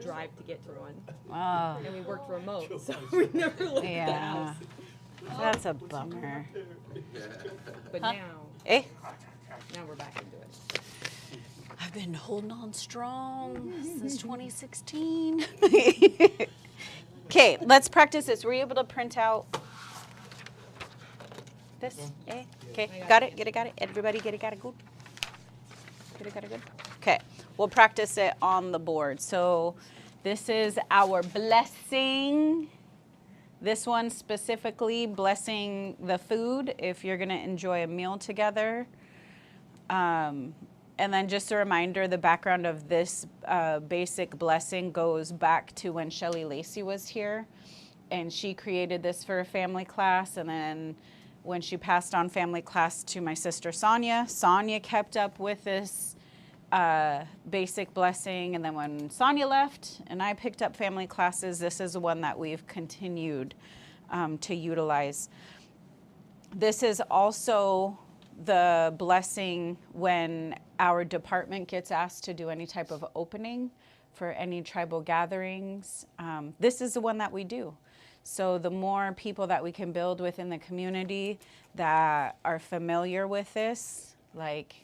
drive to get to one. Oh, And we worked remote, so we never left the yeah. house. That's a bummer. But Huh? now we're back into it. I've been holding on strong since 2016. Okay, let's practice this. Were you able to print out this? Eh? Okay, got it? Got it? Everybody got it good? Got it good? Okay, we'll practice it on the board. So this is our blessing. This one specifically, blessing the food if you're going to enjoy a meal together. And then just a reminder, the background of this basic blessing goes back to when Shelley Lacey was here. And she created this for a family class. And then when she passed on family class to my sister Sonia, Sonia kept up with this basic blessing. And then when Sonia left and I picked up family classes, this is one that we've continued to utilize. This is also the blessing when our department gets asked to do any type of opening for any tribal gatherings. This is the one that we do. So the more people that we can build within the community that are familiar with this, like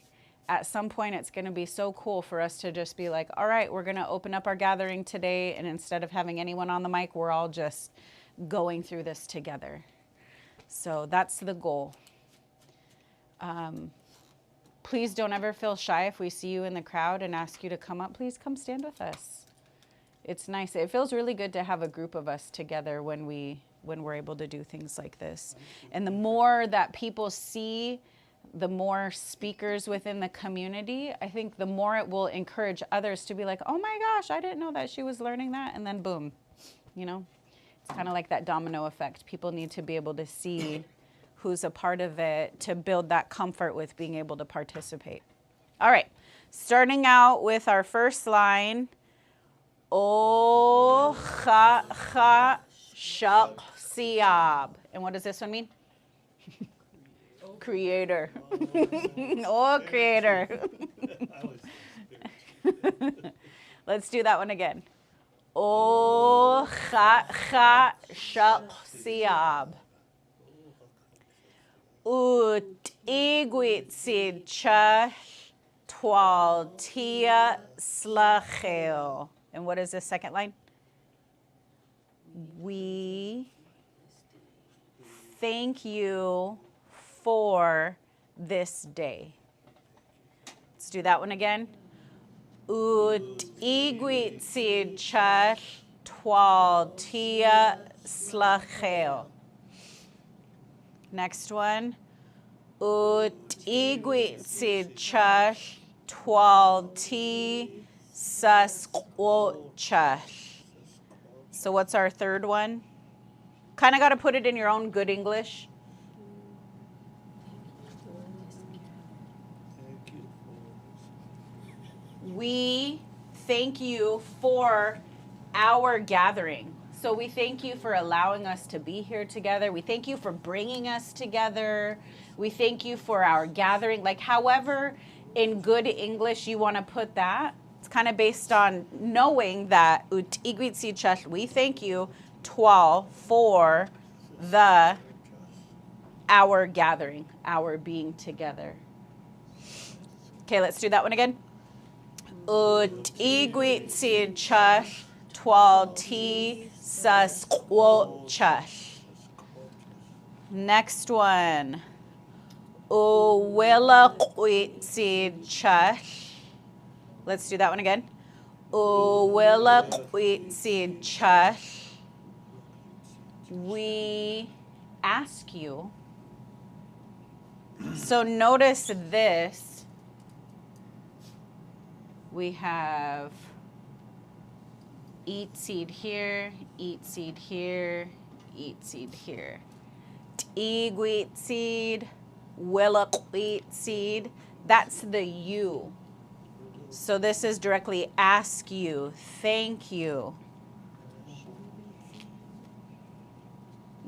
at some point it's going to be so cool for us to just be like, all right, we're going to open up our gathering today. And instead of having anyone on the mic, we're all just going through this together. So that's the goal. Please don't ever feel shy if we see you in the crowd and ask you to come up. Please come stand with us. It's nice. It feels really good to have a group of us together when we're able to do things like this. And the more that people see, the more speakers within the community, I think the more it will encourage others to be like, oh my gosh, I didn't know that she was learning that. And then boom, it's kind of like that domino effect. People need to be able to see who's a part of it to build that comfort with being able to participate. All right, starting out with our first line, O cha cha shak siab. And what does this one mean? Creator. Oh, creator. Let's do that one again. O cha cha shak siab. Ut iguitsid cha twal tia slacheo. And what is the second line? We thank you for this day. Let's do that one again. Ut iguitsid cha twal tia slacheo. Next one. Ut iguitsid cha twal ti sasquocha. So what's our third one? Kind of got to put it in your own good English. We thank you for our gathering. So we thank you for allowing us to be here together. We thank you for bringing us together. We thank you for our gathering. Like however in good English you want to put that. It's kind of based on knowing that we thank you, twal, for our gathering, our being together. Okay, let's do that one again. Ut iguitsid chash twal ti sasquochash. Next one. Uwilaquitsid chash. Let's do that one again. Uwilaquitsid chash. We ask you. So notice this. We have eat seed here, eat seed here, eat seed here. Iguit seed, willaquit seed. That's the you. So this is directly ask you, thank you.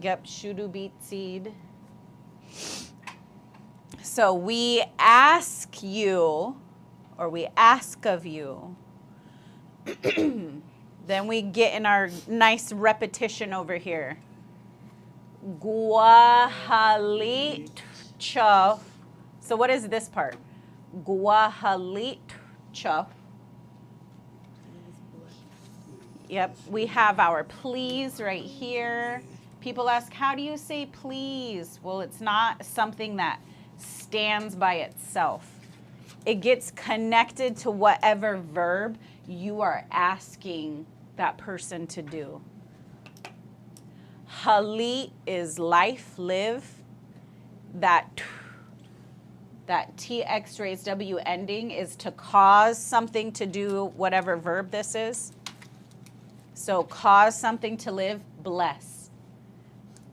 Yep, shudu beet seed. So we ask you, or we ask of you, Then we get in our nice repetition over here. Guahalit cha. So what is this part? Guahalit cha. Yep, we have our please right here. People ask, how do you say please? Well, it's not something that stands by itself. It gets connected to whatever verb you are asking that person to do. Halit is life, live. That TX raised W ending is to cause something to do whatever verb this is. So cause something to live, bless.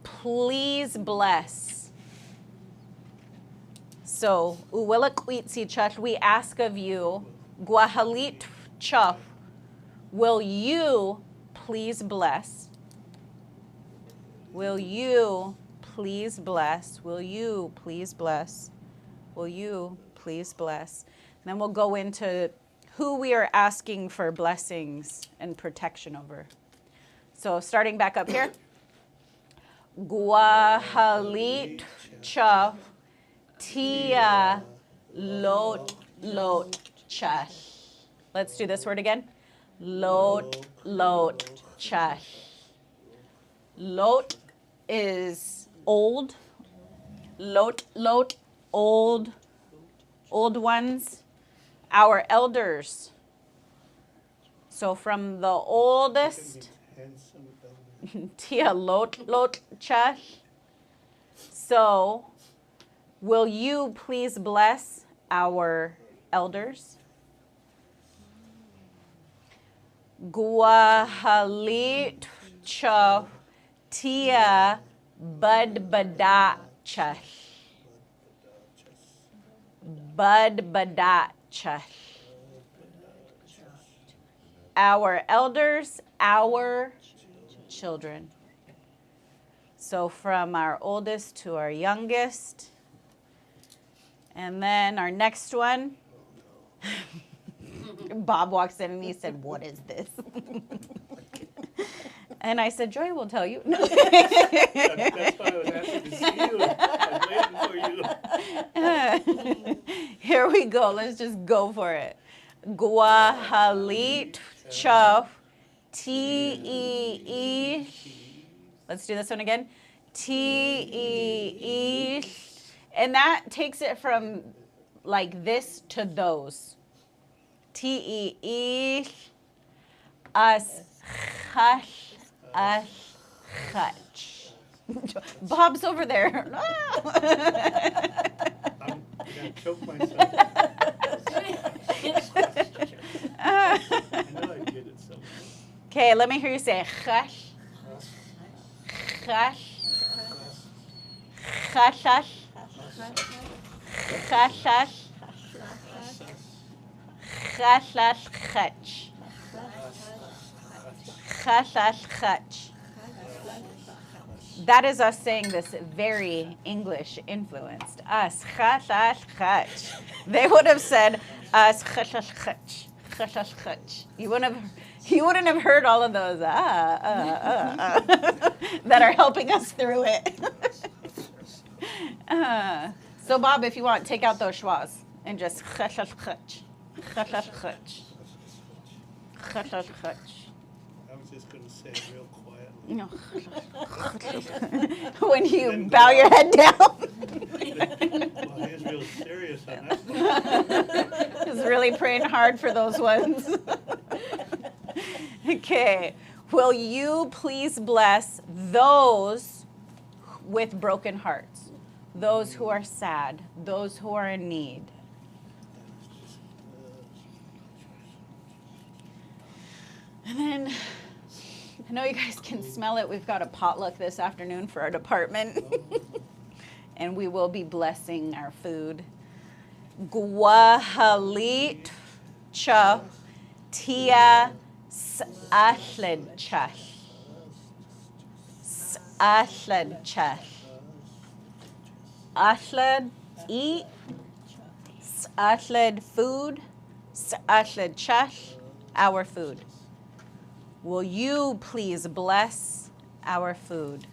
Please bless. So, we ask of you, Guahalit cha, will you please bless? Will you please bless? Will you please bless? Will you please bless? And then we'll go into who we are asking for blessings and protection over. So starting back up here. Guahalit cha tia lot cha. Let's do this word again. Lot cha. Lot is old. Lot, old ones. Our elders. So from the oldest, tia lot cha. So will you please bless our elders? Guahalit cha tia bad cha. Bad cha. Our elders, our children. So from our oldest to our youngest. And then our next one. Bob walks in and he said, what is this? And I said, Joy will tell you. No. That's why I was asking to see you. I'm waiting for you. Here we go. Let's just go for it. Guahalit cha T-E-E. Let's do this one again. T-E-E. And that takes it from like this to those. T-E-E. Us. Hush. Us. Hutch. Bob's over there. I'm gonna choke myself. I know I did it somewhere. Okay, let me hear you say hush. Hush. Hush. Hush. Hush. Hush. Hutch. Hush. Hutch. That is us saying this very English influenced. Us, hutch. They would have said us, hutch. You wouldn't have heard all of those that are helping us through it. So Bob, if you want, take out those schwas and just hutch. I was just gonna say it real quietly. No. When you bow your head down. Well, he was real serious on that. He's really praying hard for those ones. Okay. Will you please bless those with broken hearts, those who are sad, those who are in need? And then, I know you guys can smell it. We've got a potluck this afternoon for our department. And we will be blessing our food. Guahalit cha tia s'ahled cha. S'ahled cha. Ahled, eat. S'ahled, food. S'ahled cha, our food. will you please bless our food?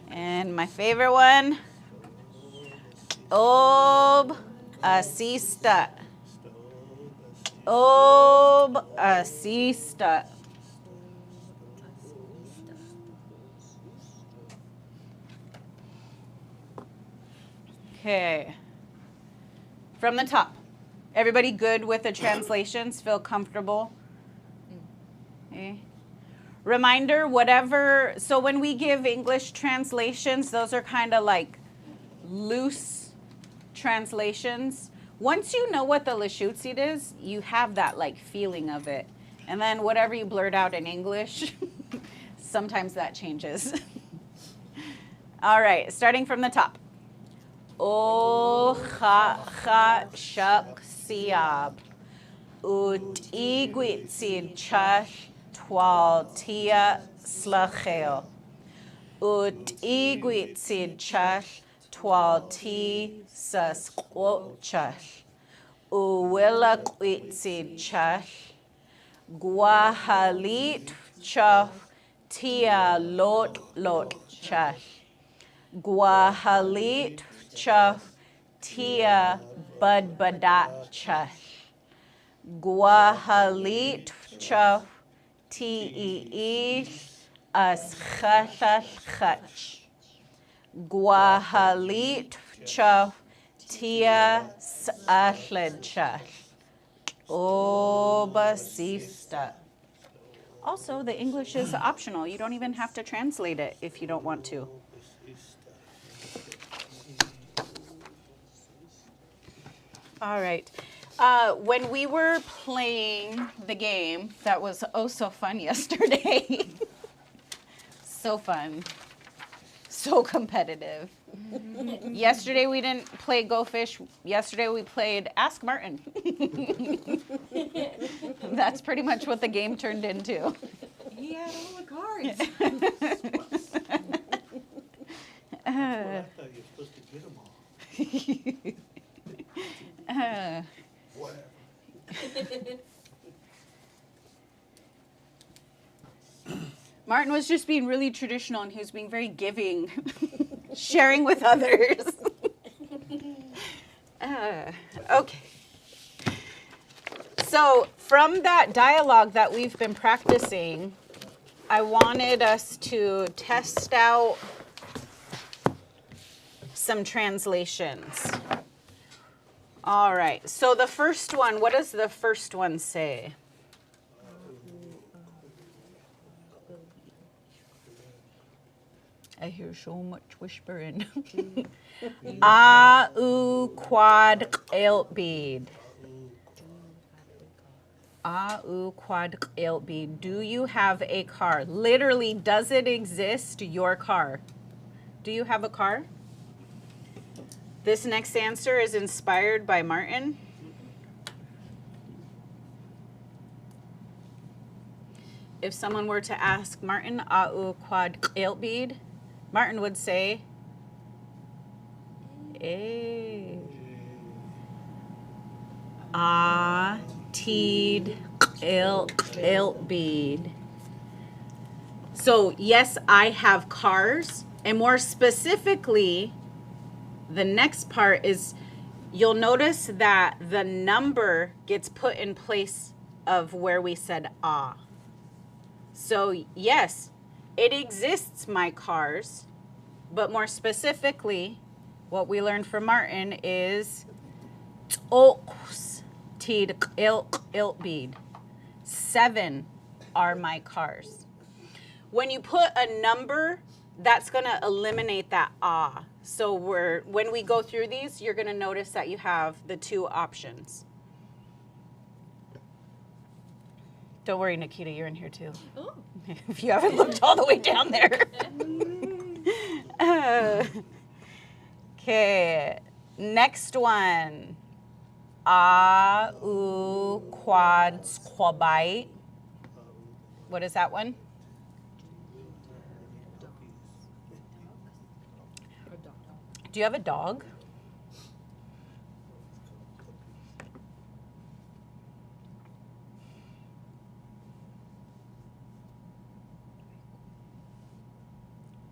And my favorite one, Ob Asista. Ob Asista. Okay. From the top. Everybody good with the translations? Feel comfortable? Okay. Reminder, whatever, so when we give English translations, those are kind of like loose translations. Once you know what the Lushootseed is, you have that like feeling of it. And then whatever you blurt out in English, sometimes that changes. All right, starting from the top. O cha cha shak siab ut igwitzid chash twal tia slachel ut igwitzid chash twal ti sas chash uwilla quitzid chash guahalit chaf tia lot chash guahalit chaf tia budbadat chash guahalit chaf ti as chach guahalit chaf tia ashled chash obasista. Also, the English is optional. You don't even have to translate it if you don't want to. All right. When we were playing the game, that was oh so fun yesterday. So fun. So competitive. Yesterday we didn't play Go Fish. Yesterday we played Ask Martin. That's pretty much what the game turned into. He had all the cards. I thought you were supposed to get them all. Whatever. Martin was just being really traditional and he was being very giving, sharing with others. Okay. So from that dialogue that we've been practicing, I wanted us to test out some translations. All right, so the first one, what does the first one say? I hear so much whispering. A-u quad bead. A-u quad bead. Do you have a car? Literally, does it exist, your car? Do you have a car? This next answer is inspired by Martin. If someone were to ask Martin, "A'u quad bead," Martin would say, "Eh." Ah, teed, bead. So yes, I have cars, and more specifically, the next part is you'll notice that the number gets put in place of where we said ah. So yes, it exists, my cars, but more specifically, what we learned from Martin is t'oks tid bead. 7 are my cars. When you put a number, that's going to eliminate that ah. So when we go through these, you're going to notice that you have the 2 options. Don't worry, Nikita, you're in here too. Oh. If you haven't looked all the way down there. Okay, next one. A-u quad squabite. What is that one? Do you have a dog?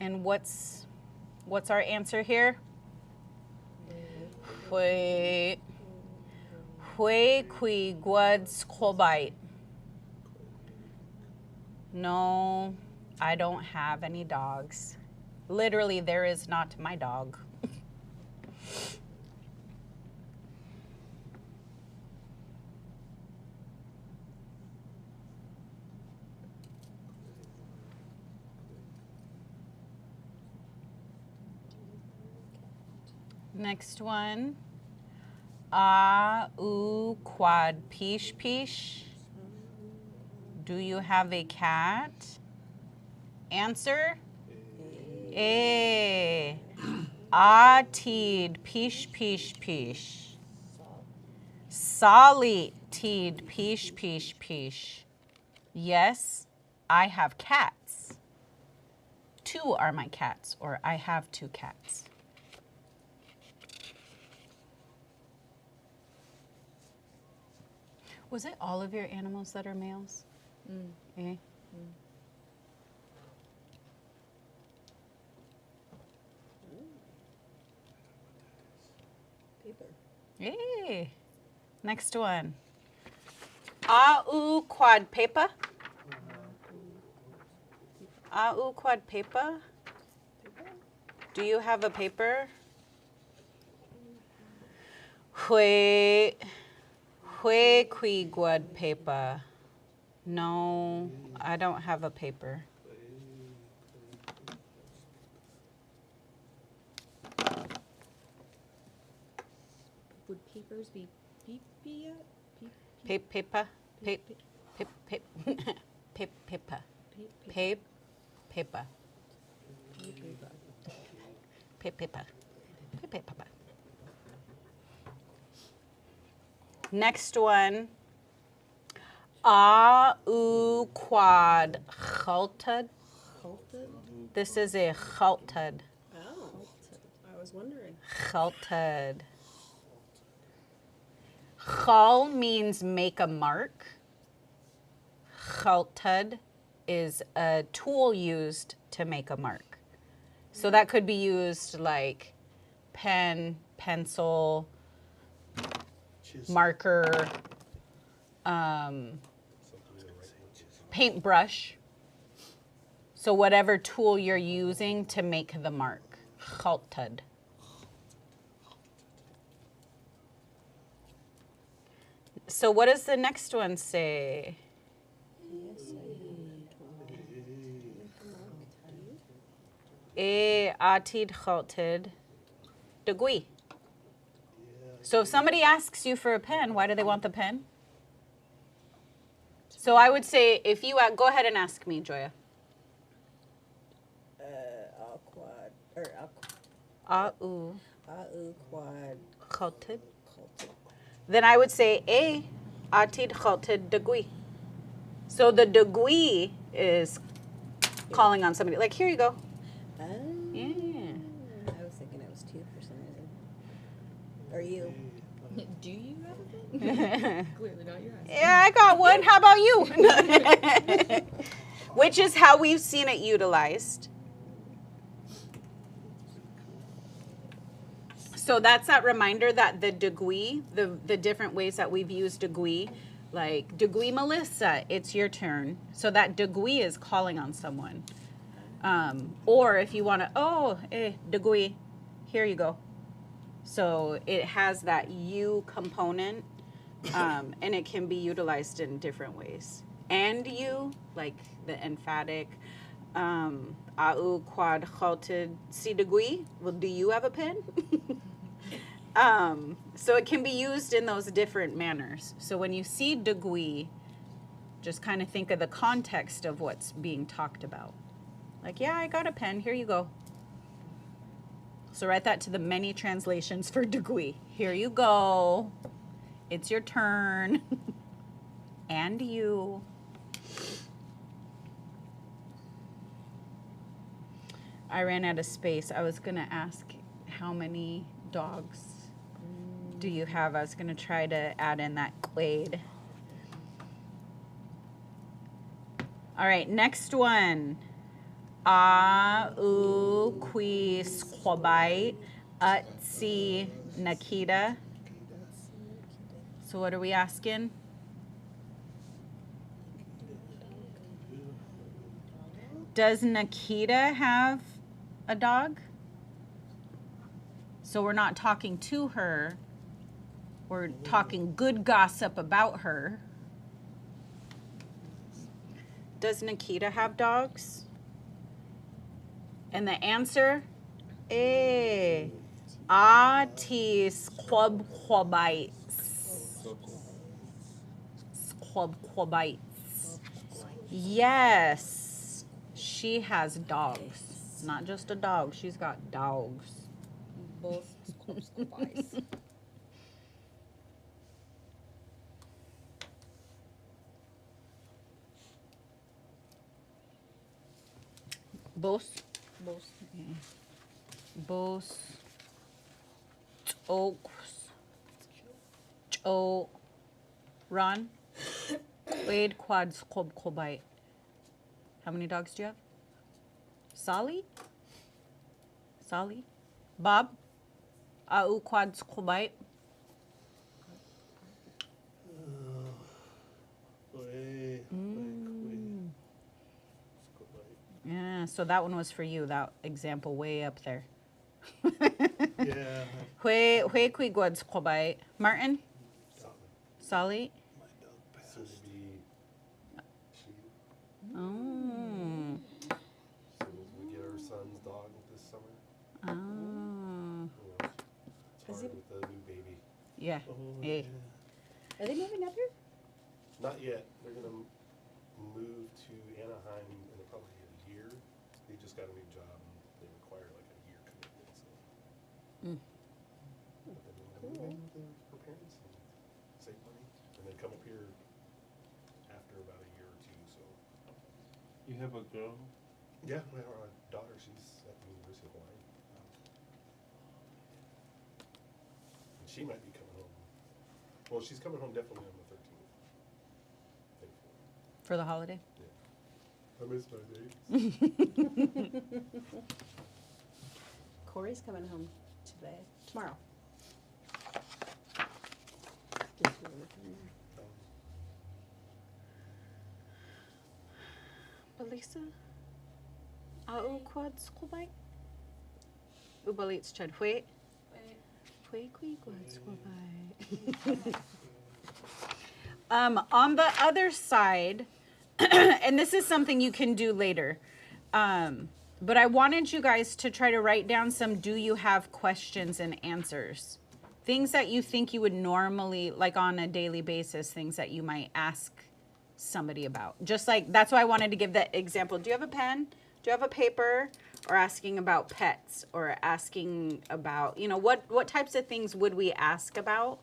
And what's our answer here? Hue qui guad skobite. No, I don't have any dogs. Literally, there is not my dog. Next one. U quad pish pish. Do you have a cat? Answer? A. Atid pish pish pish. Solid teed pish pish pish. Yes, I have cats. 2 are my cats, or I have 2 cats. Was it all of your animals that are males? Eh? Paper. Hey. Next one. Au quad paper. Au quad paper. Do you have a paper? Hue qui guad paper. No, I don't have a paper. Would papers be peepee yet? Paper. Paper. Paper. Paper. Paper. Next one. Au quad chaltud. This is a chaltud. Oh, I was wondering. Chaltud. Chal means make a mark. Chaltud is a tool used to make a mark. So that could be used like pen, pencil, marker, paintbrush. So whatever tool you're using to make the mark. Chaltud. So what does the next one say? E atid chaltud degui. So if somebody asks you for a pen, why do they want the pen? So I would say, if you go ahead and ask me, Joya. Quad or Au quad chaltud. Then I would say A atid chaltud degui. So the degui is calling on somebody. Like, here you go. Yeah. I was thinking it was 2 for some reason. Or you. Do you have a pen? Clearly not yours. Yeah, I got one. How about you? Which is how we've seen it utilized. So that's that reminder that the degui, the different ways that we've used degui, like degui Melissa, it's your turn. So that degui is calling on someone. Or if you want to, degui, here you go. So it has that you component, and it can be utilized in different ways. And you, like the emphatic, au quad chaltud si degui, well, do you have a pen? So it can be used in those different manners. So when you see degui, just kind of think of the context of what's being talked about. Like, yeah, I got a pen. Here you go. So write that to the many translations for degui. Here you go. It's your turn. And you. I ran out of space. I was going to ask how many dogs do you have? I was going to try to add in that quaid. All right, next one. A, U, Qui, Squabai, Utsi, Nakita. So what are we asking? Does Nakita have a dog? So we're not talking to her. We're talking good gossip about her. Does Nikita have dogs? And the answer, Atis Squabquabites. Yes, she has dogs. Not just a dog, she's got dogs. Both squabs. Both. Both. Oaks. Cho. Ron. Wade quad squabquabite. How many dogs do you have? Sally? Bob? Au quad squabite. Yeah, so that one was for you, that example way up there. Yeah. Hue kui quad squabite. Martin? Sally? My dog passed. Soon to be she. Oh. So we get our son's dog this summer. Oh. You know, it's hard with the new baby. Yeah. Yeah. Are they moving up here? Not yet. They're gonna move to Anaheim in probably a year. They just got a new job and they require like a year commitment. So. But then they're gonna move in with their parents and save money, and then come up here after about a year or two. So. You have a girl? Yeah, we have our daughter. She's at the University of Hawaii. And she might be coming home. Well, she's coming home definitely on the 13th. Thankfully. For the holiday? I missed my dates. Corey's coming home tomorrow. Belisa? Au quad squabite? Ubalit's chad hue? Hue kui quad squabite. On the other side, and this is something you can do later, but I wanted you guys to try to write down some do you have questions and answers. Things that you think you would normally, like on a daily basis, things that you might ask somebody about. Just like, that's why I wanted to give that example. Do you have a pen? Do you have a paper? Or asking about pets, or asking about, you know, what types of things would we ask about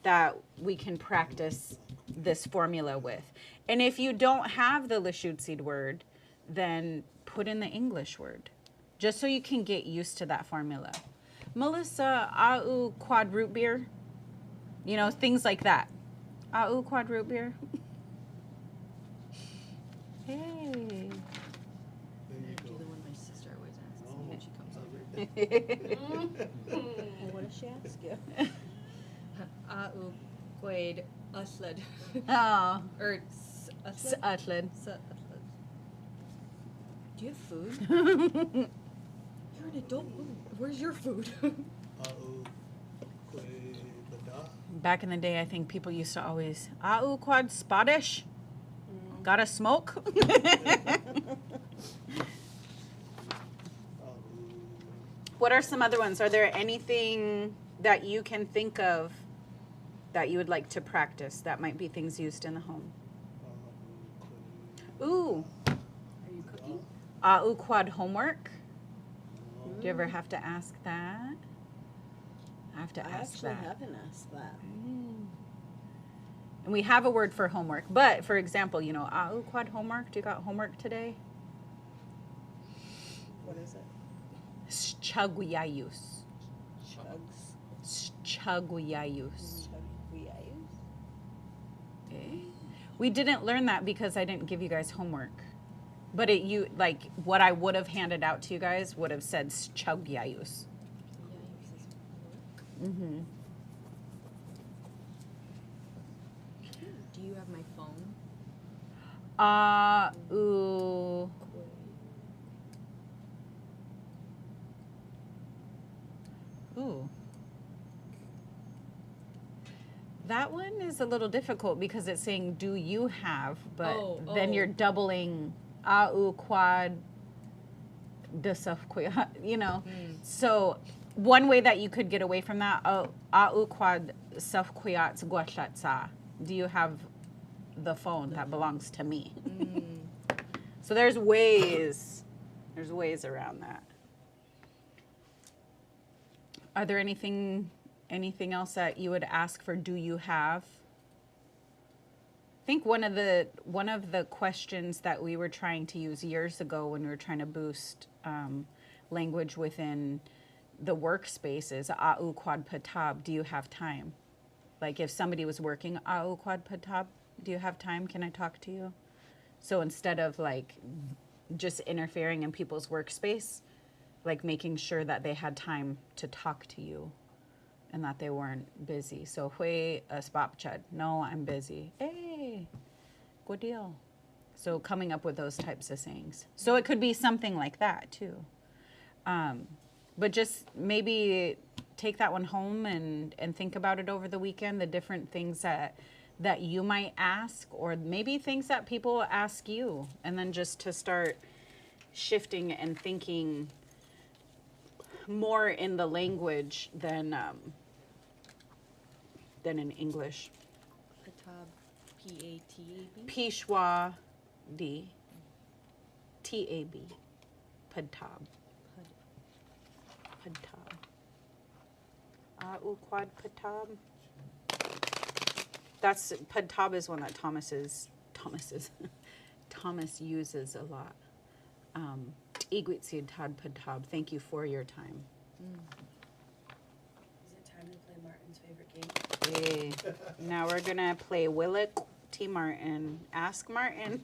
that we can practice this formula with? And if you don't have the Lushootseed word, then put in the English word, just so you can get used to that formula. Melissa, au quad root beer, you know, things like that. Au quad root beer. Hey. Do the one my sister always asks me when she comes over. What does she ask you? Quaid Usled. Oh. Or Usled? Utlid. Do you have food? You're an adult woman. Where's your food? Back in the day, I think people used to always, au quad spottish? Gotta smoke? What are some other ones? Are there anything that you can think of that you would like to practice that might be things used in the home? Ooh. Are you cooking? Au quad homework? Do you ever have to ask that? I have to ask that. I actually haven't asked that. And we have a word for homework. But, for example, you know, au quad homework? Do you got homework today? What is it? Schaguyayus. Chugs. Schaguyayus. Chuguyayus? Okay. We didn't learn that because I didn't give you guys homework. But you like what I would have handed out to you guys would have said Chagyayus. Yeah, yours is work. Mm-hmm. Do you have my phone? Ooh. Ooh. That one is a little difficult because it's saying, do you have? But then you're doubling au quad desafquia, you know. So one way that you could get away from that, au quad safquiat guashatsa. Do you have the phone that belongs to me? So there's ways around that. Are there anything else that you would ask for? Do you have? I think one of the questions that we were trying to use years ago when we were trying to boost language within the workspace is au quad patab. Do you have time? Like if somebody was working au quad patab, do you have time? Can I talk to you? So instead of like just interfering in people's workspace, like making sure that they had time to talk to you and that they weren't busy. So, hui spapchad. No, I'm busy. Hey, good deal. So coming up with those types of sayings. So it could be something like that too. But just maybe take that one home and think about it over the weekend, the different things that you might ask, or maybe things that people ask you, and then just to start shifting and thinking more in the language than in English. Patab, P-A-T-A-B? Pishwa D. T-A-B. Padtab. Padtab. Quad Padtab. That's Padtab is one that Thomas uses a lot. Iguitsid Tad Padtab. Thank you for your time. Is it time to play Martin's favorite game? Hey. Now we're gonna play Willick T. Martin. Ask Martin.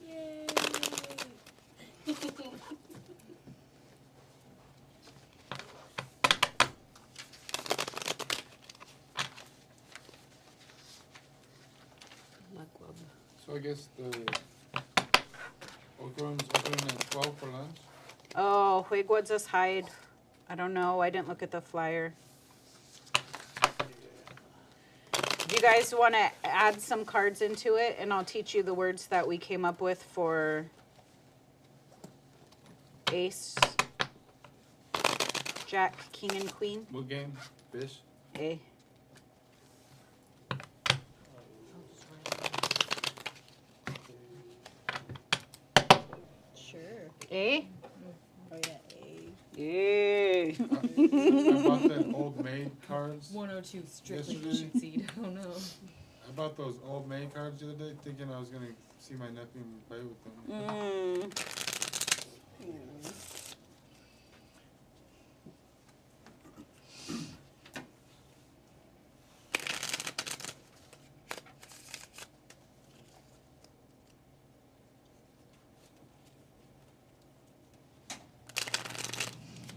Yay! So I guess the Oakland's open at 12 for lunch. Oh, Huigua's us hide. I don't know. I didn't look at the flyer. Do you guys want to add some cards into it, and I'll teach you the words that we came up with for Ace, Jack, King, and Queen? What game? Fish? A. Sure. A? Oh, yeah, A. Yeah. I bought that old maid cards. 102 strictly Yesterday? Lushootseed. Oh no. I bought those old maid cards the other day, thinking I was gonna see my nephew and play with them.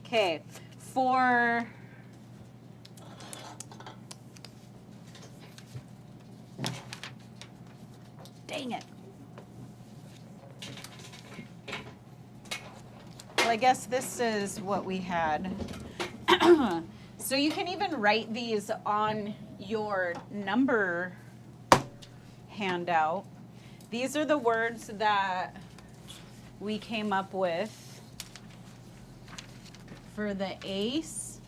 Okay, for dang it. Well, I guess this is what we had. So you can even write these on your number handout. These are the words that we came up with for the ace.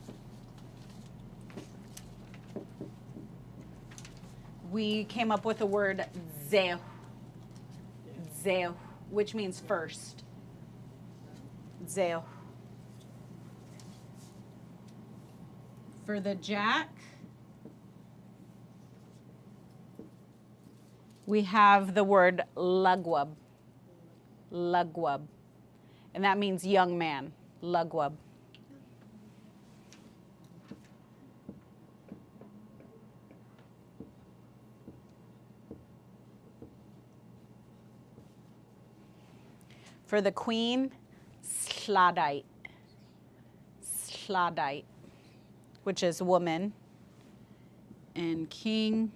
We came up with the word zeh, which means first. Zeh. For the jack, we have the word lugwab. Lugwab. And that means young man. Lugwab. For the queen, Sladite. Sladite, which is woman. And king,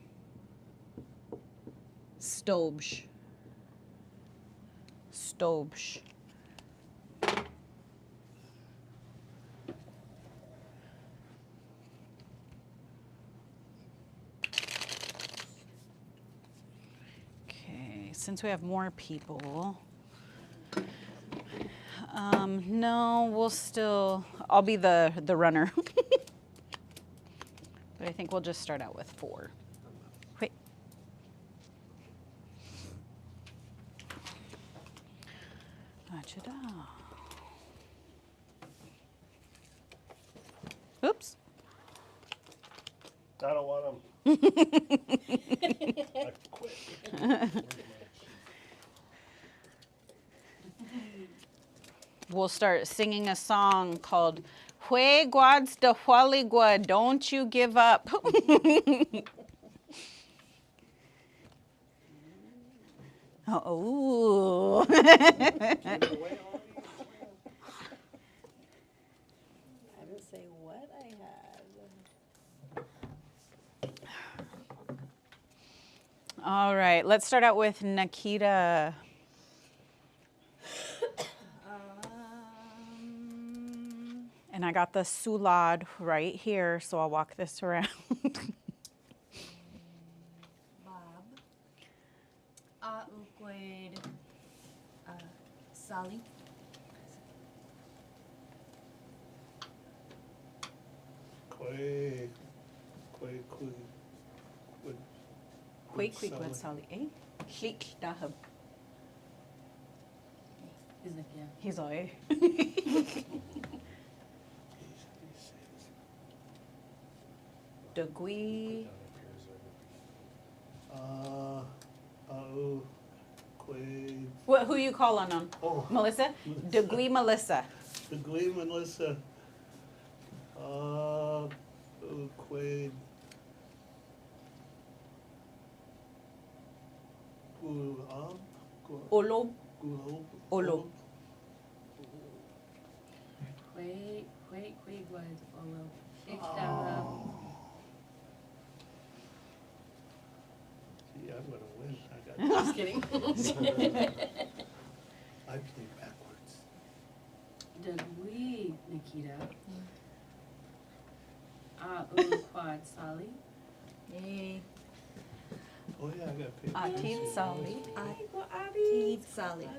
Stobj. Stobj. Okay, since we have more people, no, I'll be the runner. But I think we'll just start out with 4. Wait. Oops. I don't want them. I quit. We'll start singing a song called Hue Guads de Hualigua, Don't You Give Up. Oh. I didn't say what I had. All right, let's start out with Nikita. And I got the sulad right here, so I'll walk this around. Bob. Uquid. Sally. Quake, Sally. Hlik dahab. Isn't it? Yeah. He's all Degui. What? Who you calling on? Oh, Melissa? Degui Melissa. the Glee Melissa. Quaid. Olob. Olob. Quake was Olo. See, I'm gonna win. Just kidding. I play backwards. Did we, Nikita? Quad Sally. Yay. Oh yeah, I got paid. Atid Sally. Eat Sally.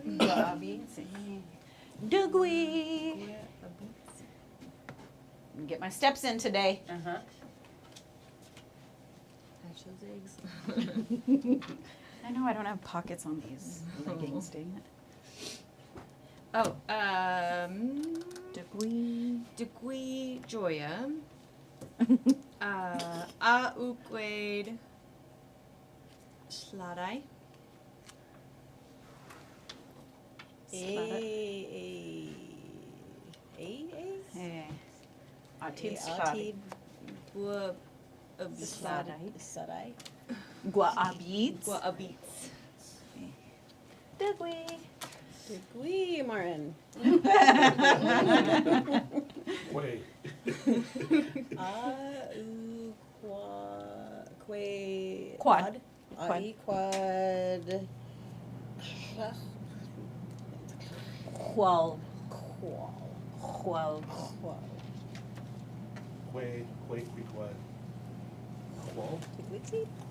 Degui. Get my steps in today. Uh-huh. Hatch those eggs. I know I don't have pockets on these leggings, dang it. Oh, Degui. Degui Joya. Uquid Sladai. Atid Sladai. Bua Sladai. Sladai. Guaabits. Guaabits. Degui. Degui Martin. Wait. Quad. Quad. Quad. Qual. Qual. Quaid. Qual.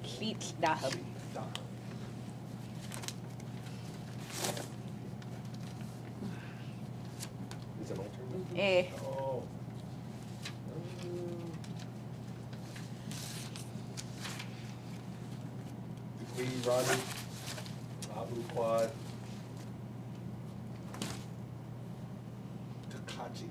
Hlik dahab. Is it my turn? Oh. We Rodney. Abu Quad. Takachi.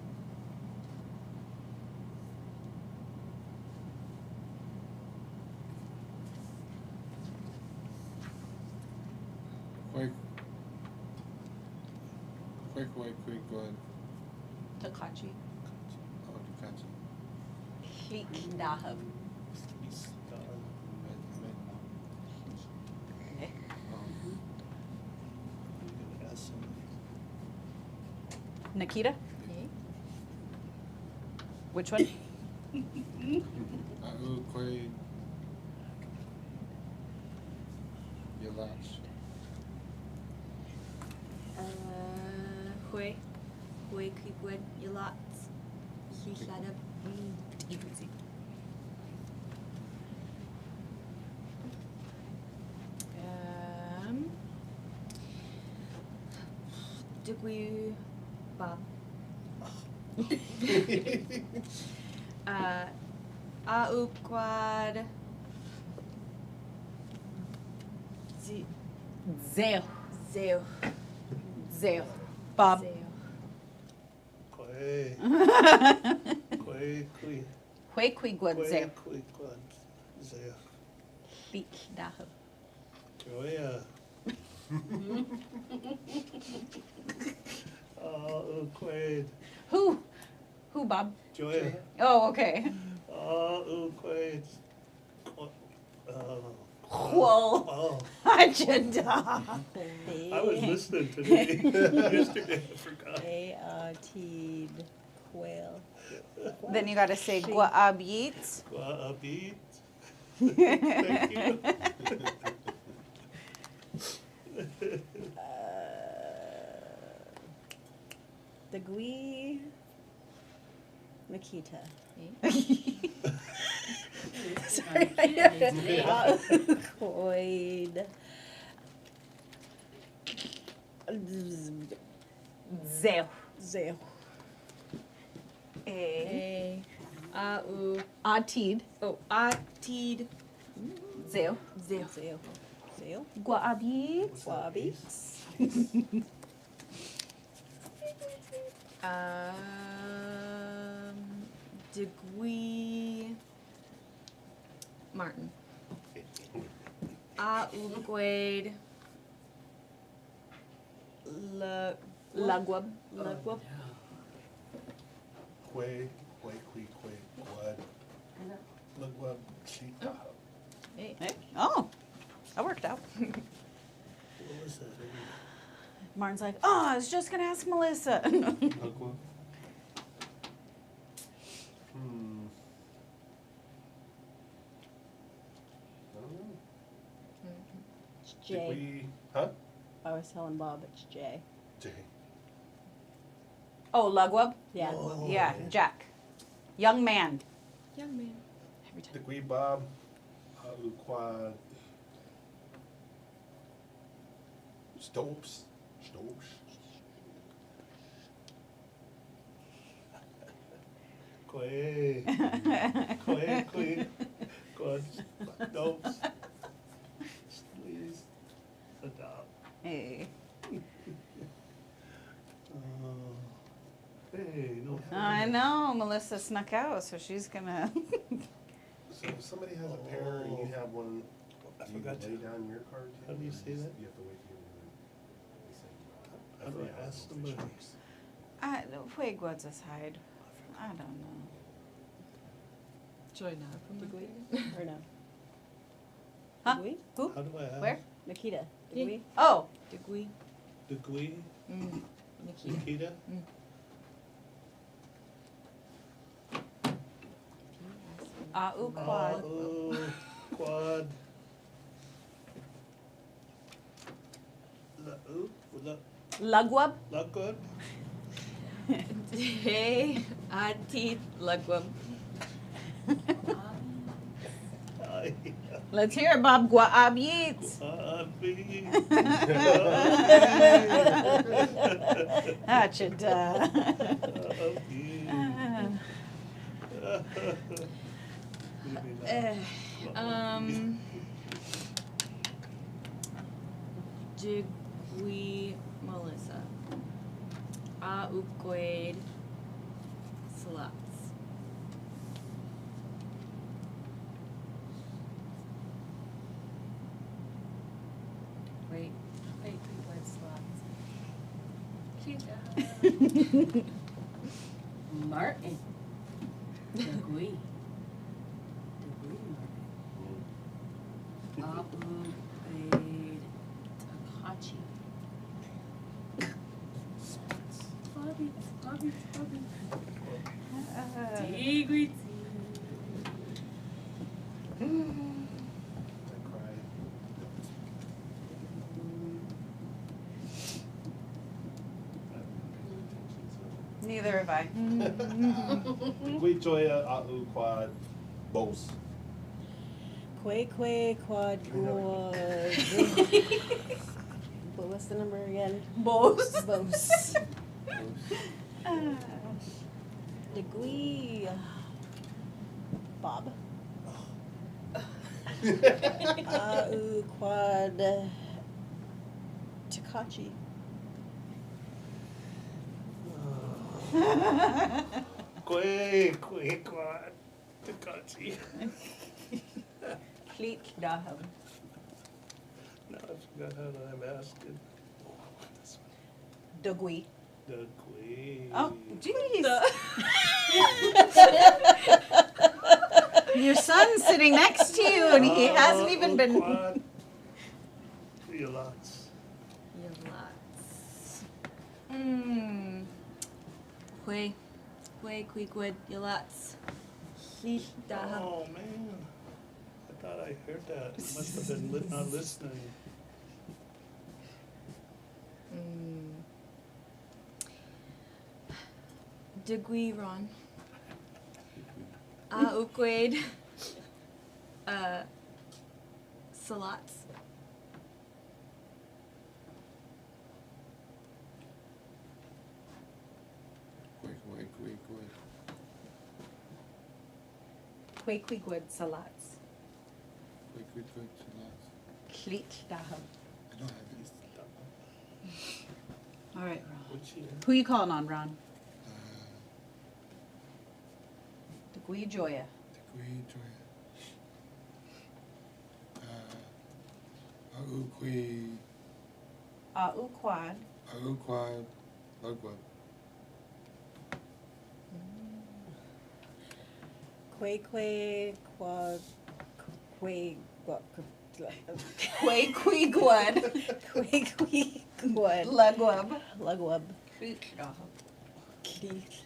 Quick, go ahead. Takachi. Oh, Dukachi. Hlik dahab. Nikita? Which one? Quaid. Yalach. Hoi. Hoi Kigwin Yalots. Hishadab. Easy. Dugwi Bob. Auquad. Zeo. Zeo. Zeo. Bob. Zeo. Quay. Quay. Quay. Huequigwad Zeo. Quay. Quad. Zeo. Beach Daho. Joya. Quaid. Who? Who, Bob? Joya. Oh, okay. Quaid. Whoa. Oh, Ajada. I was listening today. Yesterday, I forgot. Aarteed Quail. Then you gotta say Gua'ab Yeats. Beat. Thank you. Dugwi Nikita. Sorry. Quaid. Zeo. Zeo. A. Aarteed. Oh, Aarteed. Zeo. Zeo. Zeo. Zeo. Gua'ab Yeats. Wabi. Dugwi Martin. Uguade. Lagwab. Lagwab. Quay, Quad. Look what she got. Hey. Oh, that worked out. What was that? Martin's like, oh, I was just gonna ask Melissa. Hmm. I don't know. It's Did J. we, huh? I was telling Bob it's J. Jay. Oh, Lugwub? Yeah. Oh, Yeah, Jack. Young man. Young man. Every time. Did we, Bob? Quad. Stopes. Quay. God. Dopes. Please. Adopt. Hey. Hey, no. I know, Melissa snuck out, so she's gonna. So if somebody has a pair and you have one, I do you forgot lay to. down your card? How do you say that? You have to wait till How do I ask somebody? What's his hide? I don't know. Join up from Dugwi? Or no? Huh? Dugwi? Who? How do I ask? Where? Nikita. Dugwi? Oh, Dugwi. Degui? Nikita. Nikita? Quad. Quad. Lugwub? Luggood? Hey, Aarteed Lagwab. Let's hear it, Bob. Gua'ab Yeats. Achada. Jigwe Melissa. Uquade Sluts. Wait, what sluts? Martin. Degui. Martin. Abu-Baid Takachi. Bobby. cried. Neither have I. We joya au quad bos. Kwe quad quad. But what's the number again? Bose. Bose. Degree. Bob. Au quad. Takachi. Kwe quad. Takachi. Fleet Daham. Now I forgot how I'm asking. This one. Dogui. The Kwe. Oh, jeez. Your son's sitting next to you and he hasn't even been. Quad. Lots. Yalots. Kwe quid, yalots. Fleet Daham. Oh man, I thought I heard that. I must have been not listening. Degui Ron. Uquid. Salats. Quaquigwid salats. Fleet Daham. I don't have these. All right, Ron. What's she? Who you calling on, Ron? Degui Joya. Degree joya. Auqui. Uquad. Auquad. Lugwab. Quay quad. Quay quad. Quaquigwid. Quay quad. Lugwab. Lugwab. Fleet Daham. Keith.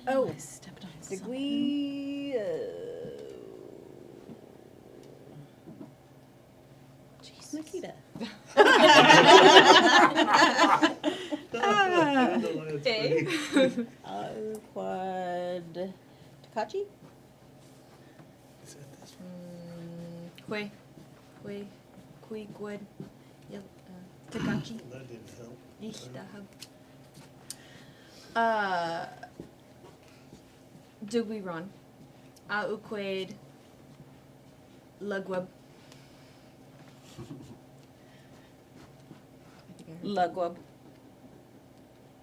Oh, I stepped on something. Degree. Jesus. Nikita. I don't know why it's funny. Quad. Takachi? Is that this Kwe quid, Takachi. one? That didn't help. Fleet Daham. Degui Ron. Uquid. Lugwab. Lugwab.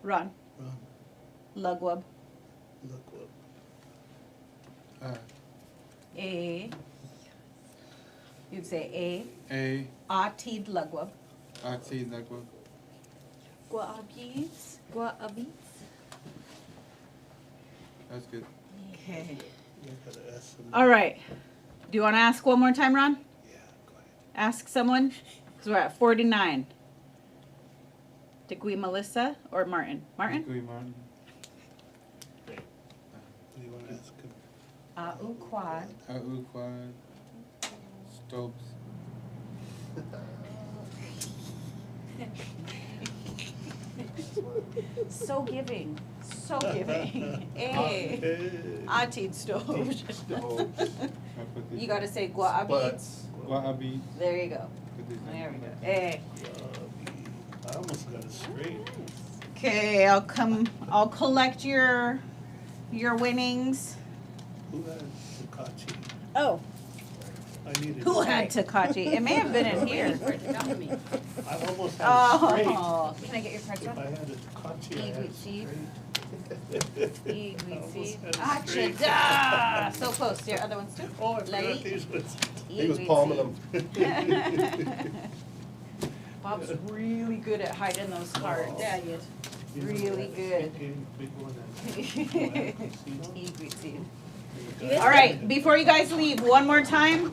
Ron. Ron, Lugwab. look what. A. You'd say A. Atid Lugwab. Ati Lugwab. Guabis. That's good. Okay. You gotta ask them. All right. Do you want to ask one more time, Ron? Yeah, go ahead. Ask someone? Because we're at 49. Degui Melissa or Martin? Martin? Degree Martin. What do you want to ask him? Uquad. Auquad. Stokes. So giving. So giving. Hey. Atid Stove. You got to say Guabis. Guabi. There you go. There we go. Hey. I almost got it straight. Okay, I'll collect your winnings. Who had Takachi? Oh, I needed. Who had Takachi? It may have been in here. I almost had it straight. Oh, can I get your cards If I back? had a Takachi, I had it Seed. straight. Achada! So close. Your other ones too? Oh, I forgot Light. these ones. He was palming them. Bob's really good at hiding those cards. yeah, yes. Really good. Big one. Seed. All All right, before you guys leave, one more time.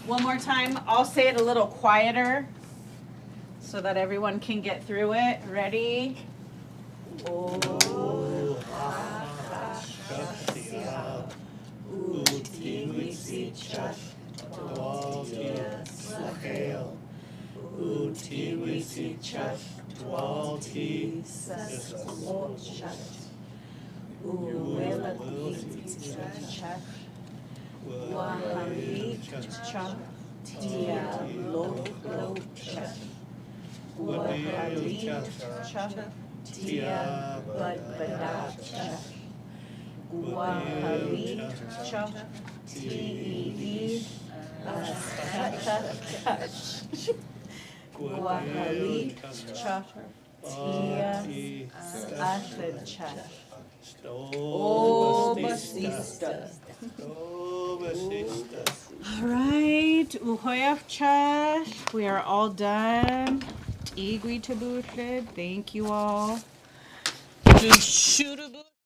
One more time. I'll say it a little quieter so that everyone can get through it. Ready? All right, uhoyafcha. We are all done. Igwi tabushid. Thank you all. Lushootseed.